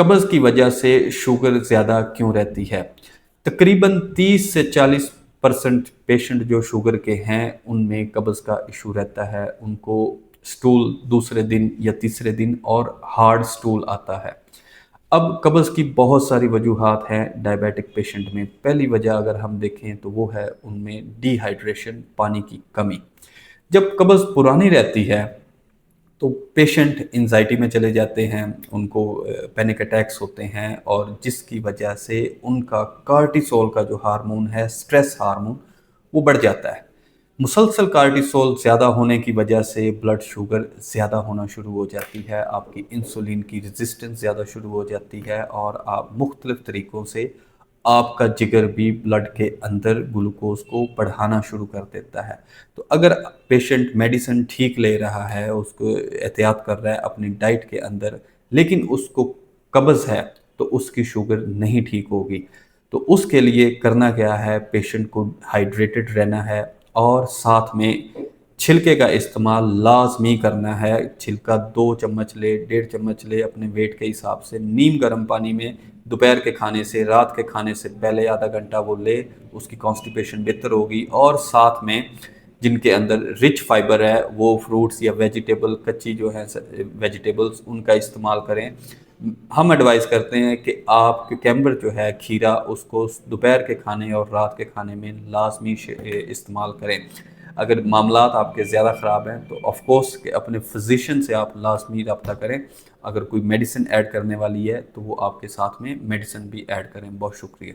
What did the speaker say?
قبض کی وجہ سے شوگر زیادہ کیوں رہتی ہے؟ تقریباً 30 سے 40% پیشنٹ جو شوگر کے ہیں ان میں قبض کا ایشو رہتا ہے، ان کو سٹول دوسرے دن یا تیسرے دن اور ہارڈ سٹول آتا ہے۔ اب قبض کی بہت ساری وجوہات ہیں ڈائبیٹک پیشنٹ میں۔ پہلی وجہ اگر ہم دیکھیں تو وہ ہے ان میں ڈی ہائیڈریشن، پانی کی کمی۔ جب قبض پرانی رہتی ہے تو پیشنٹ انزائٹی میں چلے جاتے ہیں، ان کو پینک اٹیکس ہوتے ہیں، اور جس کی وجہ سے ان کا کارٹیسول کا جو ہارمون ہے، سٹریس ہارمون، وہ بڑھ جاتا ہے۔ مسلسل کارٹیسول زیادہ ہونے کی وجہ سے بلڈ شوگر زیادہ ہونا شروع ہو جاتی ہے، آپ کی انسولین کی ریزسٹنس زیادہ شروع ہو جاتی ہے، اور آپ مختلف طریقوں سے آپ کا جگر بھی بلڈ کے اندر گلوکوز کو بڑھانا شروع کر دیتا ہے۔ تو اگر پیشنٹ میڈیسن ٹھیک لے رہا ہے، اس کو احتیاط کر رہا ہے اپنی ڈائٹ کے اندر، لیکن اس کو قبض ہے تو اس کی شوگر نہیں ٹھیک ہوگی۔ تو اس کے لیے کرنا کیا ہے، پیشنٹ کو ہائیڈریٹڈ رہنا ہے، اور ساتھ میں چھلکے کا استعمال لازمی کرنا ہے۔ چھلکا 2 چمچ لے، 1.5 چمچ لے، اپنے ویٹ کے حساب سے، نیم گرم پانی میں دوپہر کے کھانے سے، رات کے کھانے سے پہلے آدھا گھنٹہ وہ لے، اس کی کانسٹیپیشن بہتر ہوگی۔ اور ساتھ میں جن کے اندر رچ فائبر ہے وہ فروٹس یا ویجیٹیبل، کچی جو ہیں ویجیٹیبلز، ان کا استعمال کریں۔ ہم ایڈوائز کرتے ہیں کہ آپ کیکمبر جو ہے، کھیرا، اس کو دوپہر کے کھانے اور رات کے کھانے میں لازمی استعمال کریں۔ اگر معاملات آپ کے زیادہ خراب ہیں تو آف کورس کہ اپنے فزیشین سے آپ لازمی رابطہ کریں۔ اگر کوئی میڈیسن ایڈ کرنے والی ہے تو وہ آپ کے ساتھ میں میڈیسن بھی ایڈ کریں۔ بہت شکریہ۔